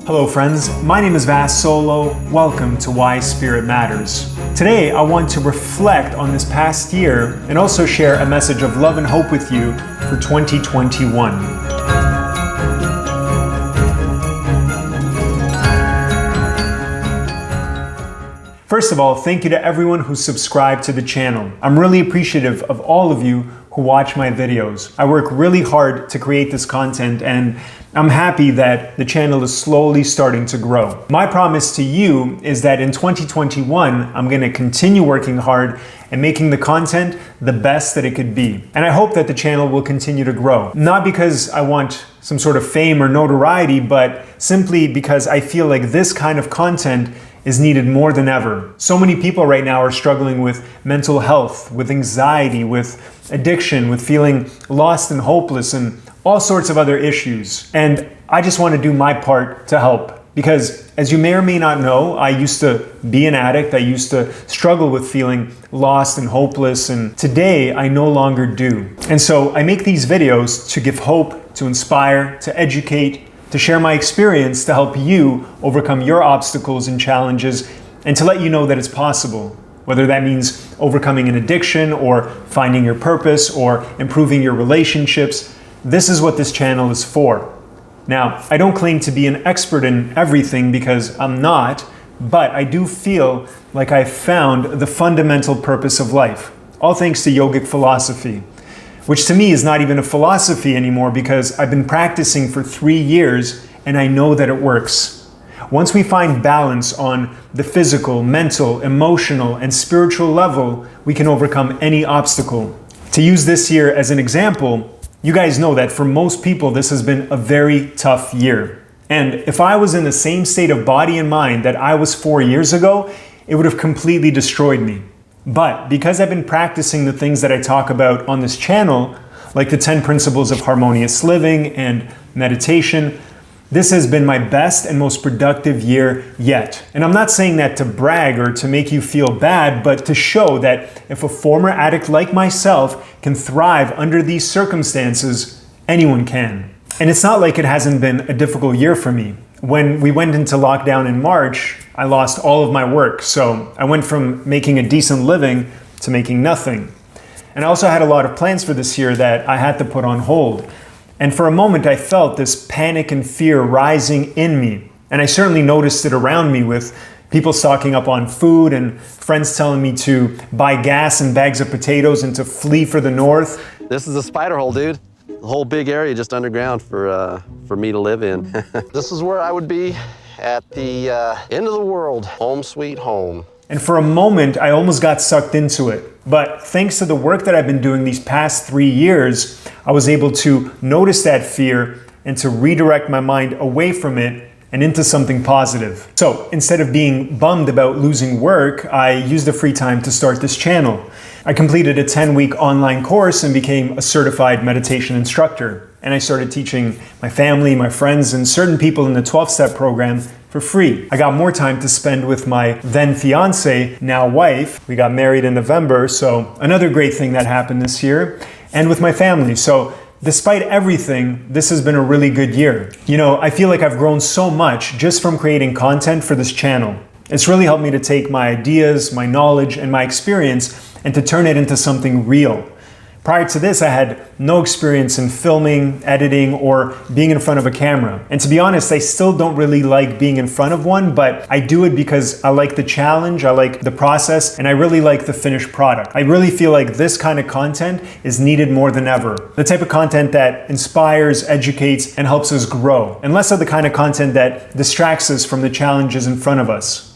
Hello friends, my name is Vas Solo. Welcome to Why Spirit Matters. Today I want to reflect on this past year and also share a message of love and hope with you for 2021. First of all, thank you to everyone who subscribed to the channel. I'm really appreciative of all of you who watch my videos. I work really hard to create this content and I'm happy that the channel is slowly starting to grow. My promise to you is that in 2021, I'm going to continue working hard and making the content the best that it could be. And I hope that the channel will continue to grow. Not because I want some sort of fame or notoriety, but simply because I feel like this kind of content is needed more than ever. So many people right now are struggling with mental health, with anxiety, with addiction, with feeling lost and hopeless, and all sorts of other issues. And I just want to do my part to help. Because as you may or may not know, I used to be an addict. I used to struggle with feeling lost and hopeless. And today I no longer do. And so I make these videos to give hope, to inspire, to educate, to share my experience to help you overcome your obstacles and challenges, and to let you know that it's possible. Whether that means overcoming an addiction or finding your purpose or improving your relationships, this is what this channel is for. Now, I don't claim to be an expert in everything because I'm not, but I do feel like I've found the fundamental purpose of life, all thanks to yogic philosophy. Which to me is not even a philosophy anymore because I've been practicing for 3 years and I know that it works. Once we find balance on the physical, mental, emotional, and spiritual level, we can overcome any obstacle. To use this year as an example, you guys know that for most people this has been a very tough year. And if I was in the same state of body and mind that I was 4 years ago, it would have completely destroyed me. But because I've been practicing the things that I talk about on this channel, like the 10 principles of harmonious living and meditation, this has been my best and most productive year yet. And I'm not saying that to brag or to make you feel bad, but to show that if a former addict like myself can thrive under these circumstances, anyone can. And it's not like it hasn't been a difficult year for me. When we went into lockdown in March, I lost all of my work. So I went from making a decent living to making nothing. And I also had a lot of plans for this year that I had to put on hold. And for a moment, I felt this panic and fear rising in me. And I certainly noticed it around me with people stocking up on food and friends telling me to buy gas and bags of potatoes and to flee for the north. This is a spider hole, dude. The whole big area just underground for me to live in. This is where I would be at the end of the world, home sweet home. And for a moment, I almost got sucked into it. But thanks to the work that I've been doing these past 3 years, I was able to notice that fear and to redirect my mind away from it and into something positive. So instead of being bummed about losing work, I used the free time to start this channel. I completed a 10-week online course and became a certified meditation instructor. And I started teaching my family, my friends, and certain people in the 12-step program for free. I got more time to spend with my then fiance, now wife. We got married in November, so another great thing that happened this year, and with my family. So despite everything, this has been a really good year. You know, I feel like I've grown so much just from creating content for this channel. It's really helped me to take my ideas, my knowledge, and my experience and to turn it into something real. Prior to this, I had no experience in filming, editing, or being in front of a camera. And to be honest, I still don't really like being in front of one, but I do it because I like the challenge, I like the process, and I really like the finished product. I really feel like this kind of content is needed more than ever. The type of content that inspires, educates, and helps us grow, and less of the kind of content that distracts us from the challenges in front of us.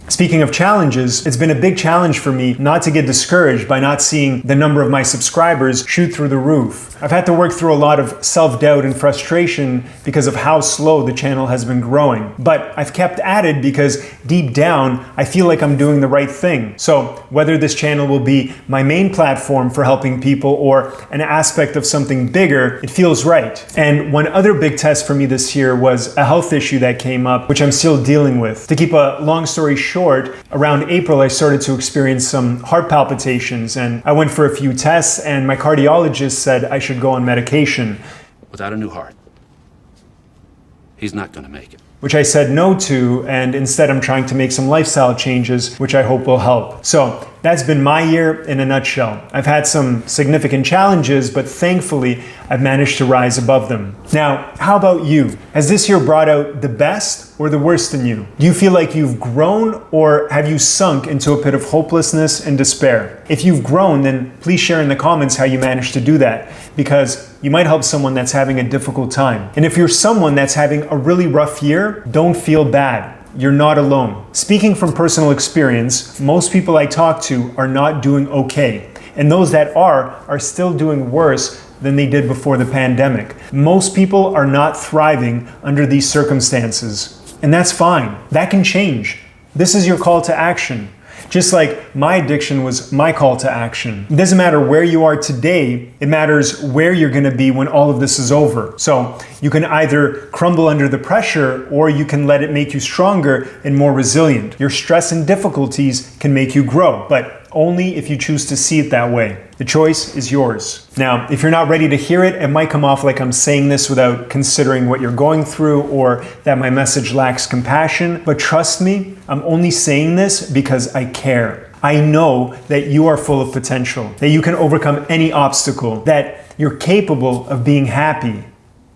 Speaking of challenges, it's been a big challenge for me not to get discouraged by not seeing the number of my subscribers shoot through the roof. I've had to work through a lot of self-doubt and frustration because of how slow the channel has been growing. But I've kept at it because deep down, I feel like I'm doing the right thing. So whether this channel will be my main platform for helping people or an aspect of something bigger, it feels right. And one other big test for me this year was a health issue that came up, which I'm still dealing with. To keep a long story short, around April, I started to experience some heart palpitations and I went for a few tests and my cardiologist said I should go on medication. without a new heart, he's not going to make it. Which I said no to, and instead I'm trying to make some lifestyle changes, which I hope will help. So that's been my year in a nutshell. I've had some significant challenges, but thankfully I've managed to rise above them. Now, how about you? Has this year brought out the best or the worst in you? Do you feel like you've grown, or have you sunk into a pit of hopelessness and despair? If you've grown, then please share in the comments how you managed to do that, because you might help someone that's having a difficult time. And if you're someone that's having a really rough year, don't feel bad. You're not alone. Speaking from personal experience, most people I talk to are not doing okay. And those that are still doing worse than they did before the pandemic. Most people are not thriving under these circumstances. And that's fine. That can change. This is your call to action. Just like my addiction was my call to action. It doesn't matter where you are today, it matters where you're going to be when all of this is over. So you can either crumble under the pressure, or you can let it make you stronger and more resilient. Your stress and difficulties can make you grow, but only if you choose to see it that way. The choice is yours. Now, if you're not ready to hear it, it might come off like I'm saying this without considering what you're going through, or that my message lacks compassion. But trust me, I'm only saying this because I care. I know that you are full of potential, that you can overcome any obstacle, that you're capable of being happy,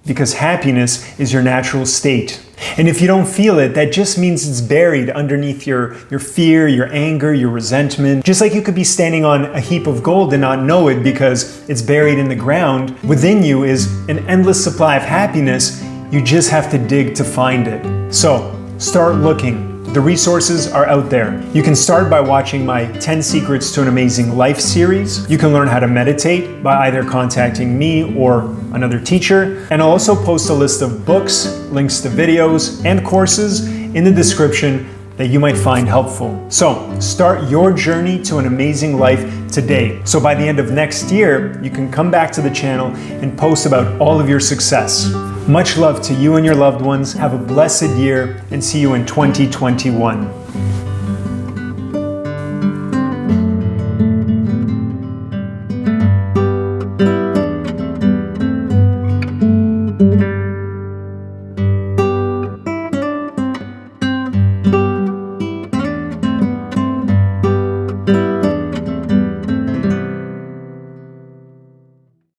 because happiness is your natural state. And if you don't feel it, that just means it's buried underneath your fear, your anger, your resentment. Just like you could be standing on a heap of gold and not know it because it's buried in the ground, within you is an endless supply of happiness. You just have to dig to find it. So start looking. The resources are out there. You can start by watching my 10 Secrets to an Amazing Life series. You can learn how to meditate by either contacting me or another teacher. And I'll also post a list of books, links to videos, and courses in the description that you might find helpful. So start your journey to an amazing life today. So by the end of next year, you can come back to the channel and post about all of your success. Much love to you and your loved ones. Have a blessed year, and see you in 2021.